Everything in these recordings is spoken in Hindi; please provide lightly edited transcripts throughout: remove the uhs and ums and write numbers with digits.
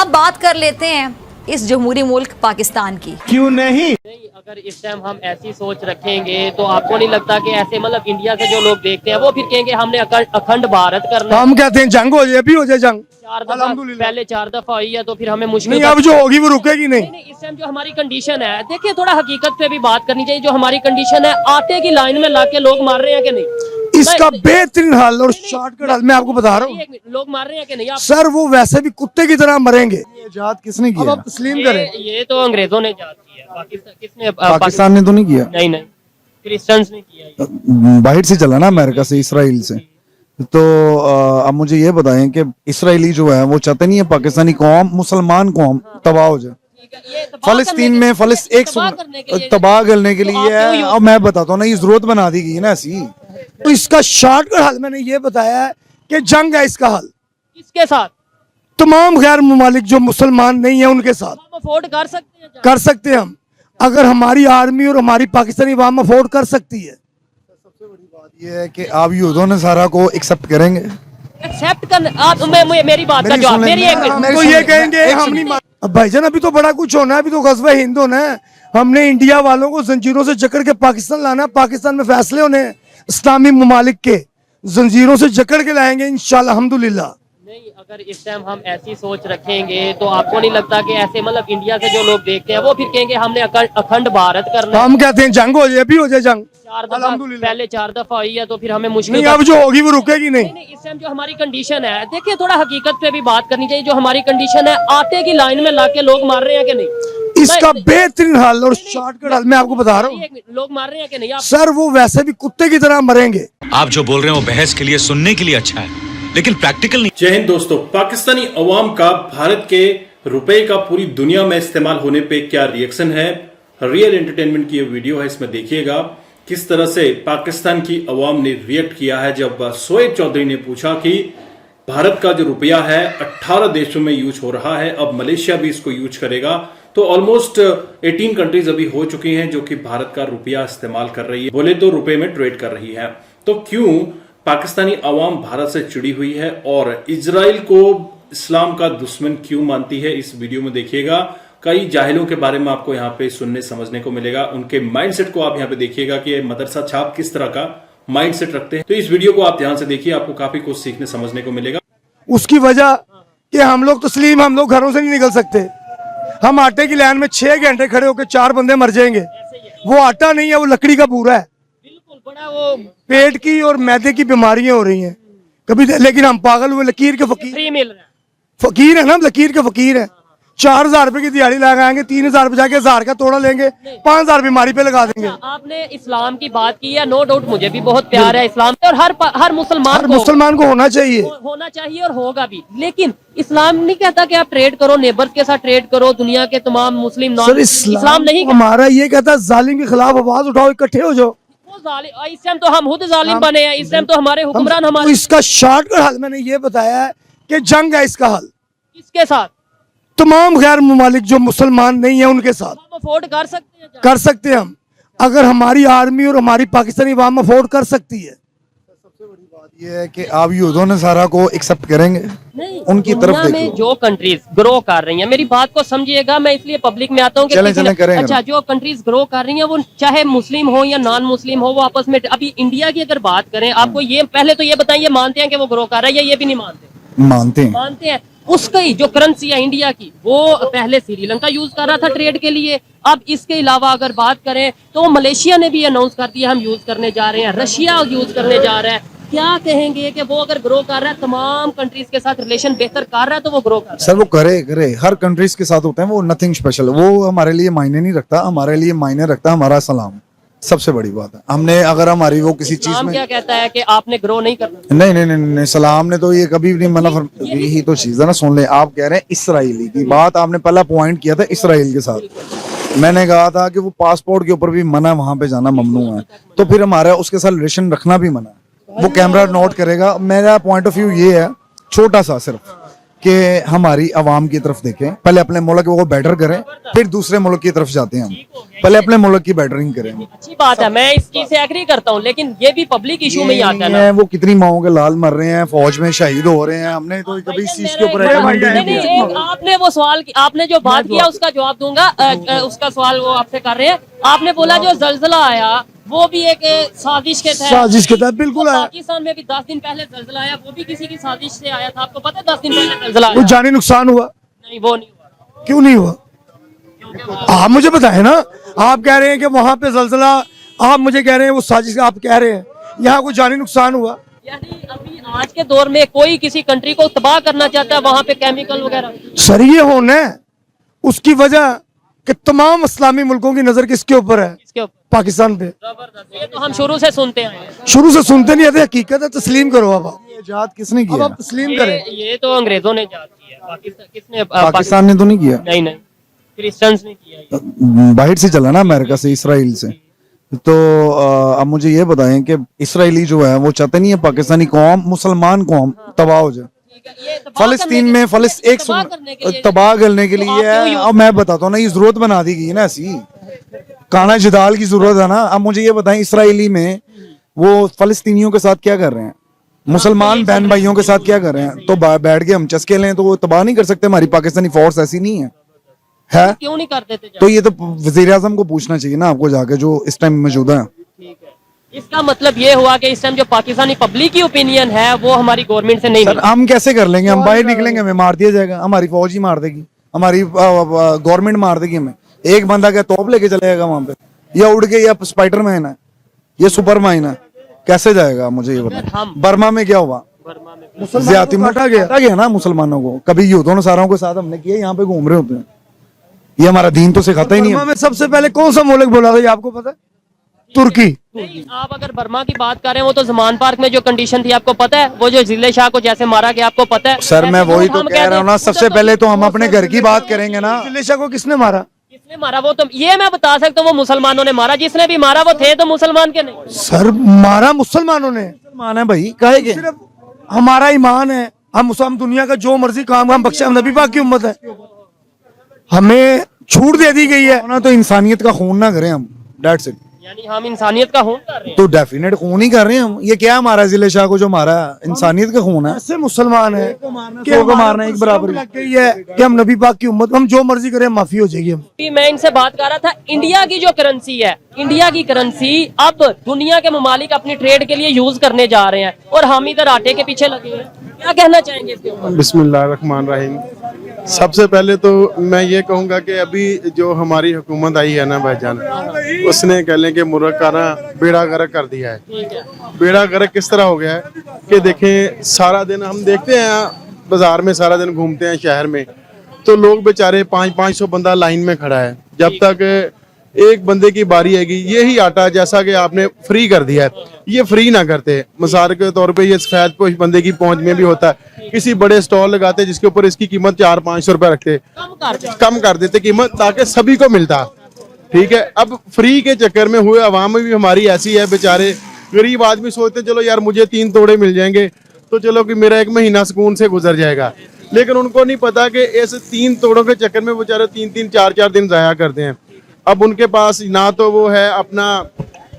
अब बात कर लेते हैं इस जमहूरी मुल्क पाकिस्तान की। क्यों नहीं? अगर इस टाइम हम ऐसी सोच रखेंगे तो आपको नहीं लगता कि ऐसे मतलब इंडिया से जो लोग देखते हैं वो फिर कहेंगे हमने अखंड भारत करना है। हम कहते हैं जंग हो जाए, अभी हो जाए जंग। 4 दफा पहले 4 दफा हुई है तो फिर हमें मुश्किल नहीं, अब जो होगी वो रुकेगी नहीं। नहीं, इस टाइम जो हमारी कंडीशन है, देखिए थोड़ा हकीकत पे भी बात करनी चाहिए। जो हमारी कंडीशन है, आटे की लाइन में लाके लोग मार रहे हैं कि नहीं? इसका बेहतरीन हल और शॉर्टकट हल मैं आपको बता रहा हूँ लोग मार रहे हैं कि नहीं? आप सर, वो वैसे भी कुत्ते की तरह मरेंगे। ये इजाद किसने किया? अब तस्लीम करें, ये तो अंग्रेजों ने इजाद किया। किसने? पाकिस्तान ने तो नहीं किया। नहीं, क्रिश्चियंस ने किया ये। बाहर से चला ना, अमेरिका से, इसराइल से। तो अब मुझे ये बताएं कि इसराइली जो है वो चाहते नहीं है पाकिस्तानी कौम, मुसलमान कौम तबाह हो जाए। फलस्तीन में तबाह करने के लिए है। अब मैं बताता हूँ ना, ये जरूरत बना दी गई है ना ऐसी। तो इसका शॉर्टकट हल मैंने ये बताया है कि जंग है इसका हल। किसके साथ? तमाम गैर ममालिक जो मुसलमान नहीं है उनके साथ। हम अफोर्ड कर सकते हैं? कर सकते हैं हम, अगर हमारी आर्मी और हमारी पाकिस्तानी अवाम अफोर्ड कर सकती है। सबसे बड़ी बात यह है कि आप यूदों ने सारा को एक्सेप्ट करेंगे। एक्सेप्ट कर आप मेरी बात का जवाब मेरी एक तो ये कहेंगे हम नहीं। अब भाईजान अभी तो बड़ा कुछ होना है, अभी तो गज़वा हिंद होना है। हमने इंडिया वालों को जंजीरों से जकड़ के पाकिस्तान लाना है। पाकिस्तान में फैसले होने हैं इस्लामी ममालिक के, जंजीरों से जकड़ के लाएंगे इंशाल्लाह अल्हम्दुलिल्लाह। नहीं, अगर इस टाइम हम ऐसी सोच रखेंगे तो आपको नहीं लगता कि ऐसे मतलब इंडिया से जो लोग देखते हैं वो फिर कहेंगे हमने अखंड भारत करना है? हम कहते हैं जंग हो जाए, अभी हो जाए जंग। 4 दफा पहले 4 दफा हुई है तो फिर हमें मुश्किल नहीं, अब जो होगी वो रुकेगी नहीं। नहीं, इस टाइम जो हमारी कंडीशन है, देखिए थोड़ा हकीकत पे भी बात करनी चाहिए। जो हमारी कंडीशन है, आटे की लाइन में लाके लोग मार रहे हैं कि नहीं? इसका बेहतरीन हल और शॉर्टकट हल मैं आपको बता रहा हूँ लोग मार रहे हैं कि नहीं? आप सर, वो वैसे भी कुत्ते की तरह मरेंगे। आप जो बोल रहे हो बहस के लिए, सुनने के लिए अच्छा है, लेकिन प्रैक्टिकल नहीं। जय हिंद दोस्तों। पाकिस्तानी अवाम का भारत के रुपए का पूरी दुनिया में इस्तेमाल होने पे क्या रिएक्शन है, रियल एंटरटेनमेंट की ये वीडियो है, इसमें देखिएगा किस तरह से पाकिस्तान की अवाम ने रिएक्ट किया है जब शोएब चौधरी ने पूछा कि भारत का जो रुपया है 18 देशों में यूज हो रहा है, अब मलेशिया भी इसको यूज करेगा। तो ऑलमोस्ट 18 कंट्रीज अभी हो चुकी हैं जो कि भारत का रुपया इस्तेमाल कर रही है, बोले तो रुपए में ट्रेड कर रही है। तो क्यों पाकिस्तानी अवाम भारत से चिड़ी हुई है और इजराइल को इस्लाम का दुश्मन क्यों मानती है, इस वीडियो में देखिएगा। कई जाहिलों के बारे में आपको यहाँ पे सुनने समझने को मिलेगा, उनके माइंडसेट को आप यहाँ पे देखिएगा कि मदरसा छाप किस तरह का माइंडसेट रखते हैं। तो इस वीडियो को आप ध्यान से देखिए, आपको काफी कुछ सीखने समझने को मिलेगा। उसकी वजह कि हम लोग तस्लीम, हम लोग घरों से नहीं निकल सकते। हम आटे की लाइन में 6 घंटे खड़े होकर 4 बंदे मर जाएंगे। वो आटा नहीं है, वो लकड़ी का पूरा है। बड़ा वो पेट की और मैदे की बीमारियां हो रही हैं कभी, लेकिन हम पागल हुए। लकीर के फकीर, फ्री मिल रहा है। फकीर है ना, लकीर के फकीर है। 4000 रुपए की दिहाड़ी लगाएंगे, 3000 बचा के 1000 का तोड़ा लेंगे, 5000 बीमारी पे लगा देंगे। आपने इस्लाम की बात की है, नो डाउट मुझे भी बहुत प्यार है इस्लाम से, और हर मुसलमान को होना चाहिए और होगा भी। लेकिन इस्लाम नहीं कहता कि आप ट्रेड करो, नेबर्स के साथ ट्रेड करो, दुनिया के तमाम मुस्लिम नॉन इस्लाम नहीं। हमारा ये कहता है जालिम के खिलाफ आवाज उठाओ, इकट्ठे हो जाओ। इस टाइम तो हम खुद जालिम बने हैं, इस टाइम तो हमारे हुक्मरान हमारे। तो इसका शॉर्टकट हल मैंने ये बताया है कि जंग है इसका हल। किसके साथ? तमाम गैर ममालिक जो मुसलमान नहीं है उनके साथ। हम अफोर्ड कर सकते हैं? कर सकते हैं हम, अगर हमारी आर्मी और हमारी पाकिस्तानी अवाम अफोर्ड कर सकती है। सबसे बड़ी बात यह है कि आप यूदों ने सारा को एक्सेप्ट करेंगे। नहीं, उनकी तरफ में जो कंट्रीज ग्रो कर रही हैं, मेरी बात को समझिएगा, मैं इसलिए पब्लिक में आता हूँ कि अच्छा जो कंट्रीज ग्रो कर रही हैं वो चाहे मुस्लिम हो या नॉन मुस्लिम हो, वो आपस में, अभी इंडिया की अगर बात करें, आपको ये पहले तो ये बताइए, मानते हैं कि वो ग्रो कर रहा है या ये भी नहीं मानते? मानते हैं। उसकी जो करेंसी है इंडिया की, वो पहले श्रीलंका यूज कर रहा था ट्रेड के लिए। अब इसके अलावा अगर बात करें तो मलेशिया ने भी अनाउंस कर दिया हम यूज करने जा रहे हैं, रशिया यूज करने जा रहा है। क्या कहेंगे कि वो अगर ग्रो कर रहा है, तमाम कंट्रीज के साथ रिलेशन बेहतर कर रहा है, तो वो ग्रो कर रहा है। सर वो करे हर कंट्रीज के साथ होते हैं, वो नथिंग स्पेशल, वो हमारे लिए मायने नहीं रखता। हमारे लिए मायने रखता हमारा सलाम, सबसे बड़ी बात है। हमने अगर हमारी वो किसी चीज में क्या कहता है कि आपने ग्रो नहीं करना? नहीं, सलाम ने तो ये कभी भी नहीं मना। यही तो चीज है ना, सुन ले। आप कह रहे हैं इसराइली की बात, आपने पहला पॉइंट किया था इसराइल के साथ। मैंने कहा था कि वो पासपोर्ट के ऊपर भी मना, वहां पे जाना ममनू है, तो फिर हमारा उसके साथ रिलेशन रखना भी मना है। वो कैमरा नोट करेगा। मेरा पॉइंट ऑफ व्यू ये है, छोटा सा सिर्फ, कि हमारी आवाम की तरफ देखें, पहले अपने मुल्क को बेटर करें, फिर दूसरे मुल्क की तरफ जाते हैं हम। पहले अपने मुल्क की बेटरिंग करें। अच्छी बात है, मैं इस चीज से एग्री करता हूँ, लेकिन ये भी पब्लिक इशू में ही आता है ना। वो कितनी माओं के लाल मर रहे हैं, फौज में शहीद हो रहे हैं, हमने तो कभी इस चीज के ऊपर आपने वो सवाल आपने जो बात किया उसका जवाब दूंगा। उसका सवाल वो आपसे कर रहे हैं। आपने बोला जो जल्जला आया वो भी एक साजिश के तहत, साजिश के तहत बिल्कुल आया। पाकिस्तान में भी 10 दिन पहले जल्जला आया, वो भी किसी की साजिश से आया था। आपको पता है 10 दिन पहले जल्जला आया? वो जानी नुकसान हुआ? नहीं, वो नहीं हुआ। क्यों नहीं हुआ? आप मुझे बताएं ना। आप कह रहे हैं कि वहां पे जल्जला, आप मुझे कह रहे हैं वो साजिश, आप कह रहे हैं यहाँ कोई जानी नुकसान हुआ? यानी अभी आज के दौर में कोई किसी कंट्री को तबाह करना चाहता है, वहां पे केमिकल वगैरह। सर ये होना है उसकी वजह कि तमाम इस्लामी मुल्कों की नजर किसके ऊपर है? इसके ऊपर पाकिस्तान पे। ये तो हम शुरू से सुनते हैं। शुरू से सुनते नहीं आते, हकीकत है। तस्लीम करो अब आप। इजाद किसने अब किया? आप तस्लीम करें। ये तो अंग्रेजों ने इजाद किया है। पाकिस्तान किसने? पाकिस्तान ने तो नहीं किया, नहीं, क्रिश्चियंस ने किया ये। बाहर से चला ना, अमेरिका से, इसराइल से। तो अब मुझे ये बताएं कि इसराइली जो है वो चाहते नहीं है पाकिस्तानी कौम, मुसलमान कौम तबाह हो जाए। फलस्तीन में तबाह करने के लिए है। अब मैं बताता हूँ ना, ये जरूरत बना दी गई है ना, ऐसी काना जिदाल की जरूरत है ना। अब मुझे ये बताएं, इसराइली में वो फलस्तीनियों के साथ क्या कर रहे हैं, मुसलमान बहन भाइयों के साथ क्या कर रहे हैं? तो बैठ के हम चस्के लें तो वो तबाह नहीं कर सकते? हमारी पाकिस्तानी फोर्स ऐसी नहीं है क्यों नहीं कर देते? तो ये तो वजीर आजम को पूछना चाहिए ना आपको जाके, जो इस टाइम मौजूद है। ठीक है, इसका मतलब ये हुआ कि इस टाइम जो पाकिस्तानी पब्लिक की ओपिनियन है वो हमारी गवर्नमेंट से नहीं सर हम कैसे कर लेंगे? हम बाहर निकलेंगे, हमें मार दिया जाएगा, हमारी फौज ही मार देगी, हमारी गवर्नमेंट मार देगी हमें। एक बंदा क्या तोप लेके चलेगा वहां पे, या उड़ के, या स्पाइडरमैन है, ये सुपरमैन है, कैसे जाएगा? मुझे ये बताओ। बर्मा में क्या हुआ? ज्यादती में काटा गया ना मुसलमानों को। कभी युद्धों ने सारों के साथ हमने किया, यहाँ पे घूम रहे होते हैं। ये हमारा दीन तो सिखाता ही नहीं है। में सबसे पहले कौन सा मुल्क बोला था ये आपको पता है? तुर्की। नहीं, आप अगर बर्मा की बात कर रहे हैं, वो तो जमान पार्क में जो कंडीशन थी आपको पता है, वो जो जिले शाह को जैसे मारा गया आपको पता है? सर मैं वही तो कह रहा हूँ ना, सबसे पहले तो हम अपने घर की बात करेंगे ना। जिले शाह को किसने मारा? किसने मारा वो तो ये मैं बता सकता हूँ, वो मुसलमानों ने मारा। जिसने भी मारा वो थे तो मुसलमान के नहीं। सर मारा मुसलमानों ने। मुसलमान है भाई, काहे के? सिर्फ हमारा ईमान है, हम दुनिया का जो मर्जी काम हम बख्शे, हम नबी पाक की उम्मत है, हमें छूट दे दी गई है ना। तो इंसानियत का खून ना करें हम, दैट्स इट। यानी हम इंसानियत का खून कर रहे हैं। तो डेफिनेट खून ही कर रहे हैं हम। ये क्या हमारा जिले शाह को जो मारा, इंसानियत का खून है। ऐसे मुसलमान है कि को मारना एक बराबर लग गई है कि हम नबी पाक की उम्मत, हम जो मर्जी करें माफी हो जाएगी हम। मैं इनसे बात कर रहा था, इंडिया की जो करेंसी है, इंडिया की करेंसी अब दुनिया के ममालिक अपनी ट्रेड के लिए यूज करने जा रहे हैं और हम इधर आटे के पीछे लगे हैं। क्या कहना चाहेंगे इसके ऊपर? बिस्मिल्लाहिर्रहमानिर्रहीम। सबसे पहले तो मैं ये कहूँगा कि अभी जो हमारी हुकूमत आई है ना भाईजान, उसने कह लें कि मुल्क का ना बेड़ा गर्क कर दिया है। बेड़ा गर्क किस तरह हो गया है कि देखें, सारा दिन हम देखते हैं बाजार में, सारा दिन घूमते हैं शहर में, तो लोग बेचारे 500 बंदा लाइन में खड़ा है। जब तक एक बंदे की बारी आएगी, यही आटा जैसा कि आपने फ्री कर दिया है, ये फ्री ना करते। मिसाल के तौर पे ये सफेद पोश बंदे की पहुंच में भी होता है, किसी बड़े स्टॉल लगाते जिसके ऊपर इसकी कीमत 400-500 रुपए रखते, कम कर देते कीमत ताकि सभी को मिलता। ठीक है, अब फ्री के चक्कर में हुए अवाम भी हमारी ऐसी है, बेचारे गरीब आदमी सोचते चलो यार मुझे 3 तोड़े मिल जाएंगे तो चलो कि मेरा 1 महीना सुकून से गुजर जाएगा। लेकिन उनको नहीं पता कि इस 3 तोड़ों के चक्कर में बेचारे 3-3, 4-4 दिन जाया करते हैं। अब उनके पास ना तो वो है अपना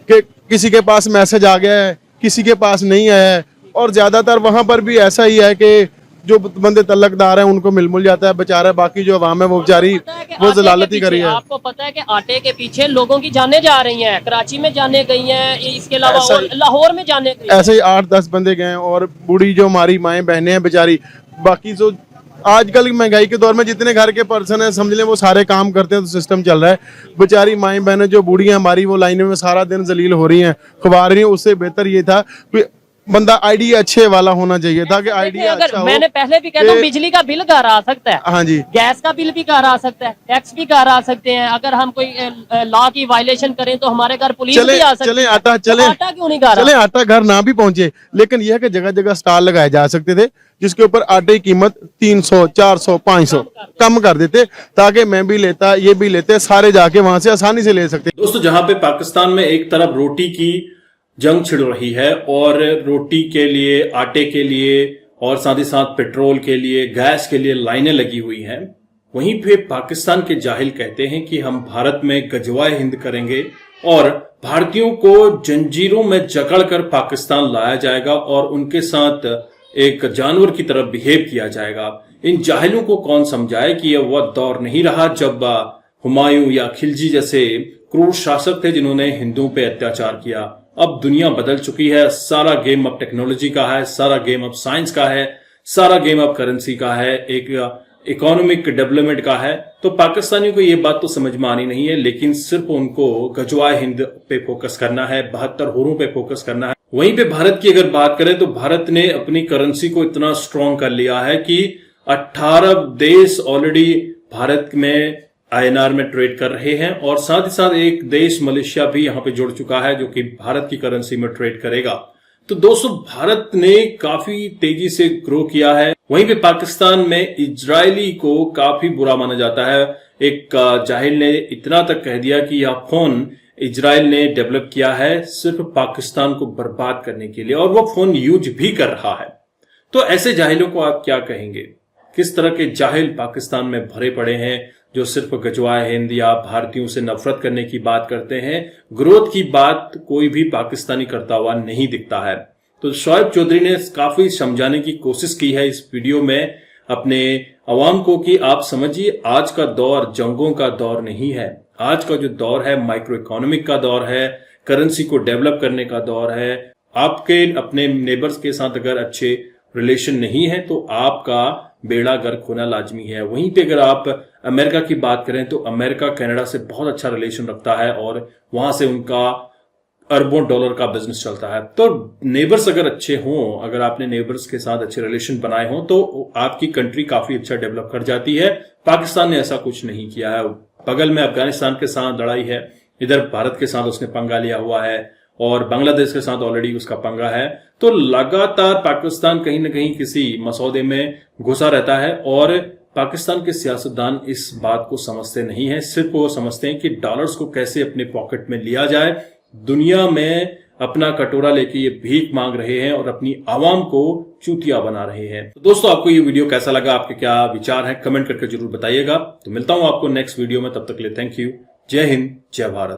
कि किसी के पास मैसेज आ गया है, किसी के पास नहीं आया है, और ज्यादातर वहां पर भी ऐसा ही है कि जो बंदे तलकदार हैं उनको मिल जाता है बेचारा, बाकी जो अवाम है वो बेचारी वो जलालत ही करी है। आपको पता है कि आटे के पीछे लोगों की जाने जा रही हैं, कराची में जाने गई हैं, इसके अलावा और लाहौर में जाने गई। ऐसे ही 8-10 बंदे गए, और बूढ़ी जो हमारी माएँ बहनें हैं बेचारी, बाकी जो आजकल महंगाई के दौर में जितने घर के पर्सन है समझ लें वो सारे काम करते हैं, तो सिस्टम चल रहा है। बेचारी माएँ बहनें जो बूढ़ी हैं हमारी, वो लाइनों में सारा दिन जलील हो रही हैं, खुबा रही हैं। उससे बेहतर ये था कि बंदा आईडी अच्छे वाला होना चाहिए था कि आईडी अच्छा हो। मैंने पहले भी कहता हूँ, बिजली का बिल घर आ सकता है, हाँ जी, गैस का बिल भी घर आ सकता है, टैक्स भी घर आ सकते हैं। अगर हम कोई लॉ की वायलेशन करें तो हमारे घर पुलिस भी आ सकती है। चले आटा क्यों नहीं घर? चले आटा घर ना भी पहुंचे, लेकिन यह कि जगह जगह स्टॉल लगाए जा सकते थे जिसके ऊपर आटे की कीमत 300, 400, 500 कम कर देते, ताकि मैं भी लेता, ये भी लेते, सारे जाके वहां से आसानी से ले सकते। दोस्तों, जहां पे पाकिस्तान में एक तरफ रोटी की जंग छिड़ रही है और रोटी के लिए, आटे के लिए और साथ ही साथ पेट्रोल के लिए, गैस के लिए लाइनें लगी हुई हैं। वहीं पे पाकिस्तान के जाहिल कहते हैं कि हम भारत में गजवाए हिंद करेंगे और भारतीयों को जंजीरों में जकड़कर पाकिस्तान लाया जाएगा और उनके साथ एक जानवर की तरह बिहेव किया जाएगा। इन जाहिलों को कौन समझाए कि यह वह दौर नहीं रहा जब हुमायूं या खिलजी जैसे क्रूर शासक थे जिन्होंने हिंदुओं पे अत्याचार किया। अब दुनिया बदल चुकी है, सारा गेम अब टेक्नोलॉजी का है, सारा गेम अब साइंस का है, सारा गेम अब करेंसी का है, एक इकोनॉमिक डेवलपमेंट का है। तो पाकिस्तानियों को ये बात तो समझ में आनी नहीं है, लेकिन सिर्फ उनको गजवाए हिंद पे फोकस करना है, 72 हुरों पे फोकस करना है। वहीं पे भारत की अगर बात करें तो भारत ने अपनी करेंसी को इतना स्ट्रांग कर लिया है कि 18 देश ऑलरेडी भारत में INR में ट्रेड कर रहे हैं और साथ ही साथ एक देश मलेशिया भी यहां पे जुड़ चुका है जो कि भारत की करेंसी में ट्रेड करेगा। तो दोस्तों, भारत ने काफी तेजी से ग्रो किया है। वहीं पे पाकिस्तान में इजरायली को काफी बुरा माना जाता है। एक जाहिल ने इतना तक कह दिया कि यह फोन इजराइल ने डेवलप किया है सिर्फ पाकिस्तान को बर्बाद करने के लिए और वो फोन यूज भी कर रहा है। तो ऐसे जाहिलों को आप क्या कहेंगे? किस तरह के जाहिल पाकिस्तान में भरे पड़े हैं जो सिर्फ गजवाए हिंद या भारतीयों से नफरत करने की बात करते हैं। ग्रोथ की बात कोई भी पाकिस्तानी करता हुआ नहीं दिखता है। तो शोएब चौधरी ने काफी समझाने की कोशिश की है इस वीडियो में अपने अवाम को कि आप समझिए, आज का दौर जंगों का दौर नहीं है। आज का जो दौर है माइक्रो इकोनॉमिक का दौर है, करेंसी को डेवलप करने का दौर है। आपके अपने नेबर्स के साथ अगर अच्छे रिलेशन नहीं है तो आपका बेड़ा गर्क होना लाजमी है। वहीं पे अगर आप अमेरिका की बात करें तो अमेरिका कनाडा से बहुत अच्छा रिलेशन रखता है और वहां से उनका अरबों डॉलर का बिजनेस चलता है। तो नेबर्स अगर अच्छे हों, अगर आपने नेबर्स के साथ अच्छे रिलेशन बनाए हों तो आपकी कंट्री काफी अच्छा डेवलप कर जाती है। पाकिस्तान ने ऐसा कुछ नहीं किया है। बगल में अफगानिस्तान के साथ लड़ाई है, इधर भारत के साथ उसने पंगा लिया हुआ है और बांग्लादेश के साथ ऑलरेडी उसका पंगा है। तो लगातार पाकिस्तान कहीं ना कहीं किसी मसौदे में घुसा रहता है और पाकिस्तान के सियासतदान इस बात को समझते नहीं है। सिर्फ वो समझते हैं कि डॉलर्स को कैसे अपने पॉकेट में लिया जाए। दुनिया में अपना कटोरा लेके ये भीख मांग रहे हैं और अपनी आवाम को चूतिया बना रहे हैं। तो दोस्तों, आपको ये वीडियो कैसा लगा? आपके क्या विचार हैं? कमेंट करके जरूर बताइएगा। तो मिलता हूं आपको नेक्स्ट वीडियो में, तब तक के लिए थैंक यू। जय हिंद, जय भारत।